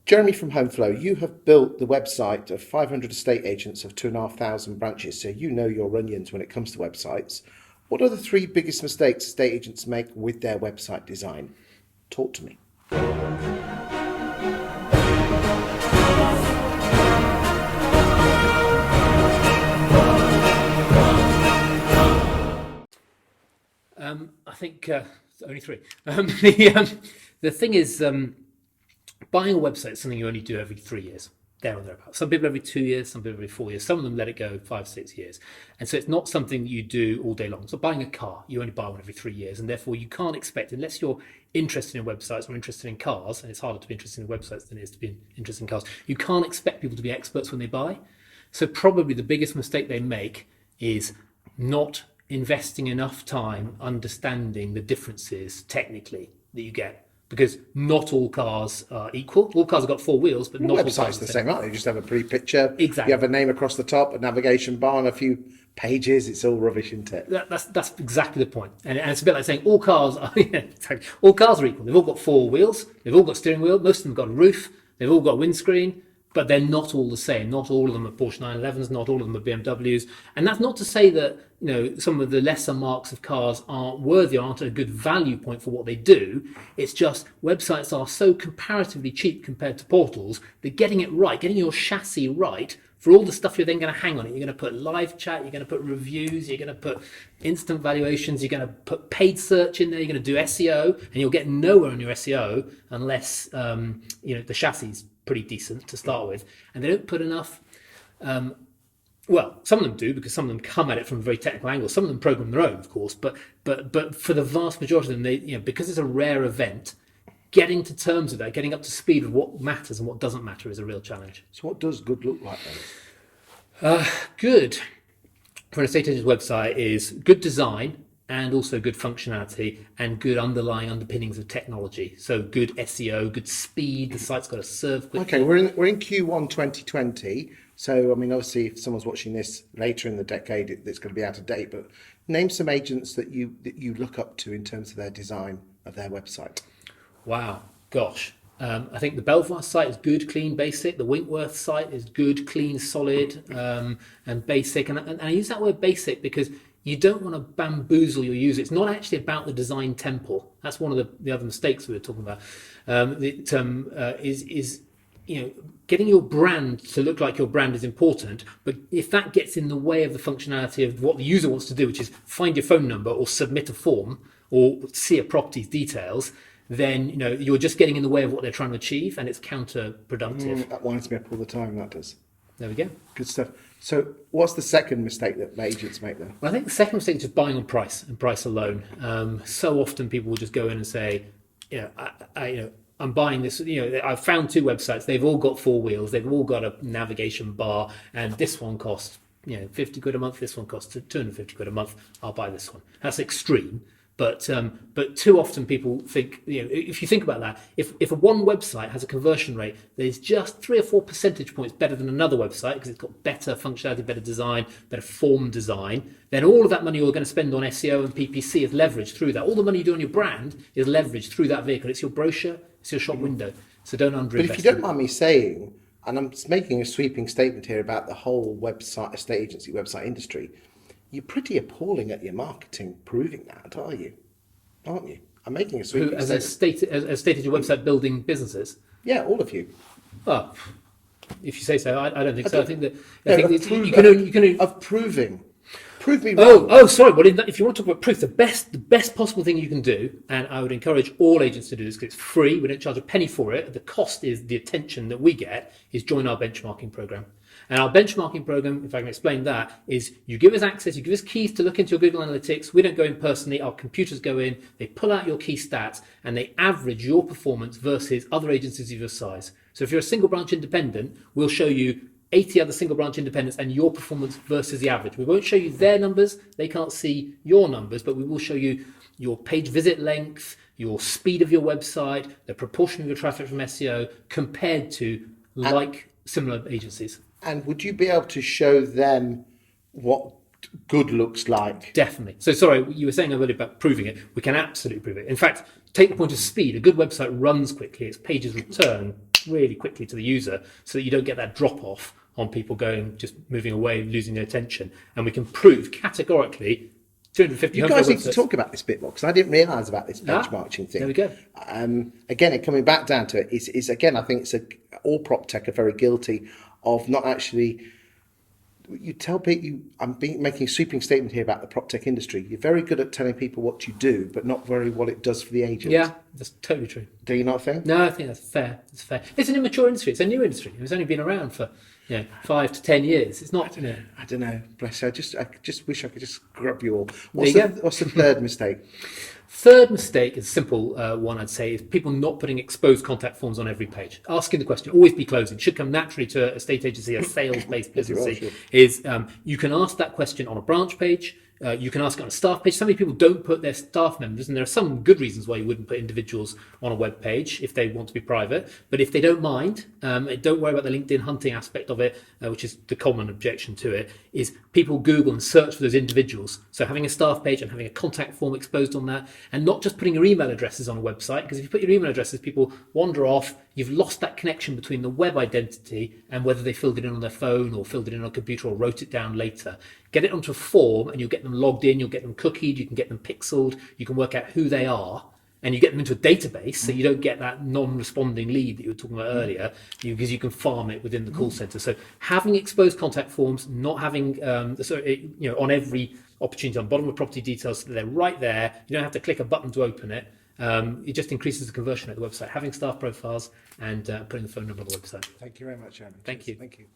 Jeremy from HomeFlow, you have built the website of 500 estate agents of 2,500 branches, so you know your onions when it comes to websites. What are the three biggest mistakes estate agents make with their website design? Talk to me. I think only three. The thing is, buying a website is something you only do every 3 years, there or thereabouts. Some people every 2 years, some people every 4 years. Some of them let it go 5, 6 years. And so it's not something that you do all day long. So buying a car, you only buy one every 3 years. And therefore you can't expect, unless you're interested in websites or interested in cars, and it's harder to be interested in websites than it is to be interested in cars, you can't expect people to be experts when they buy. So probably the biggest mistake they make is not investing enough time understanding the differences technically that you get, because not all cars are equal. All cars have got four wheels, but not all cars Websites are the same, aren't they? You just have a pretty picture. Exactly. You have a name across the top, a navigation bar, and a few pages. It's all rubbish, isn't it? That's exactly the point. And it's a bit like saying all cars are exactly, all cars are equal. They've all got four wheels. They've all got steering wheel. Most of them have got a roof. They've all got a windscreen. But they're not all the same. Not all of them are Porsche 911s. Not all of them are BMWs. And that's not to say that some of the lesser marques of cars aren't worthy, aren't a good value point for what they do. It's just websites are so comparatively cheap compared to portals that getting it right, getting your chassis right for all the stuff you're then going to hang on it. You're going to put live chat. You're going to put reviews. You're going to put instant valuations. You're going to put paid search in there. You're going to do SEO, and you'll get nowhere on your SEO unless the chassis is pretty decent to start with, and they don't put enough. Well, some of them do, because some of them come at it from a very technical angle. Some of them program their own, of course, but for the vast majority of them, they because it's a rare event, getting to terms with that, getting up to speed with what matters and what doesn't matter is a real challenge. So what does good look like then? Good for an estate agent's website is good design and also good functionality and good underlying underpinnings of technology. So good SEO, good speed. The site's got to serve quickly. Okay, we're in Q1 2020. So, I mean, obviously, if someone's watching this later in the decade, it's going to be out of date. But name some agents that you look up to in terms of their design of their website. Wow, gosh. I think the Belvoir site is good, clean, basic. The Winkworth site is good, clean, solid, and basic. And I use that word basic because you don't want to bamboozle your user. It's not actually about the design temple. That's one of the other mistakes we were talking about. Getting your brand to look like your brand is important, but if that gets in the way of the functionality of what the user wants to do, which is find your phone number or submit a form or see a property's details, then you're just getting in the way of what they're trying to achieve, and it's counterproductive. That winds me up all the time, that does. There we go. Good stuff. So what's the second mistake that agents make then? Well, I think the second mistake is just buying on price and price alone. So often people will just go in and say, I'm buying this. I've found two websites. They've all got four wheels. They've all got a navigation bar, and this one costs 50 quid a month. This one costs 250 quid a month. I'll buy this one. That's extreme. But too often people think, if you think about that, if one website has a conversion rate that is just 3 or 4 percentage points better than another website because it's got better functionality, better design, better form design, then all of that money you're going to spend on SEO and PPC is leveraged through that. All the money you do on your brand is leveraged through that vehicle. It's your brochure, it's your shop window. So don't underinvest. But if you don't mind me saying, and I'm making a sweeping statement here about the whole website, estate agency website industry, you're pretty appalling at your marketing proving that, aren't you? I'm making a sweeping statement. As stated your website building businesses? Yeah, all of you. Well, if you say so, I don't think so. I think that you can of proving. Prove me wrong. Oh, sorry. Well, if you want to talk about proof, the best possible thing you can do, and I would encourage all agents to do this because it's free. We don't charge a penny for it. The cost is the attention that we get. Is join our benchmarking program. And our benchmarking program, if I can explain that, is you give us access, you give us keys to look into your Google Analytics. We don't go in personally. Our computers go in, they pull out your key stats, and they average your performance versus other agencies of your size. So if you're a single branch independent, we'll show you 80 other single branch independents and your performance versus the average. We won't show you their numbers. They can't see your numbers, but we will show you your page visit length, your speed of your website, the proportion of your traffic from SEO compared to similar agencies. And would you be able to show them what good looks like? Definitely. So sorry, you were saying earlier about proving it. We can absolutely prove it. In fact, take the point of speed. A good website runs quickly. Its pages return really quickly to the user so that you don't get that drop off on people just moving away, losing their attention. And we can prove categorically 250 You guys need to talk about this a bit more because I didn't realise about this benchmarking thing. There we go. Again, coming back down to it is again, I think all prop tech are very guilty of not actually. You tell people, making a sweeping statement here about the prop tech industry. You're very good at telling people what you do, but not very what it does for the agent. Yeah, that's totally true. Do you not think? No, I think that's fair. It's fair. It's an immature industry. It's a new industry. It's only been around for 5 to 10 years. It's not. I don't know. Bless you. I just wish I could just grab you all. There you go. What's the third mistake? Third mistake is a simple one, I'd say, is people not putting exposed contact forms on every page. Asking the question, always be closing, should come naturally to a estate agency, a sales-based business. You can ask that question on a branch page. You can ask it on a staff page. So many people don't put their staff members, and there are some good reasons why you wouldn't put individuals on a web page if they want to be private. But if they don't mind, don't worry about the LinkedIn hunting aspect of it, which is the common objection to it, is people Google and search for those individuals. So having a staff page and having a contact form exposed on that, and not just putting your email addresses on a website, because if you put your email addresses, people wander off. You've lost that connection between the web identity and whether they filled it in on their phone or filled it in on a computer or wrote it down later. Get it onto a form and you'll get them logged in, you'll get them cookied, you can get them pixeled, you can work out who they are, and you get them into a database so you don't get that non-responding lead that you were talking about earlier, because you can farm it within the call center. So having exposed contact forms, not having on every opportunity on the bottom of property details, so they're right there. You don't have to click a button to open it. It just increases the conversion at the website. Having staff profiles and putting the phone number on the website. Thank you very much, Aaron. Thank you. Thank you.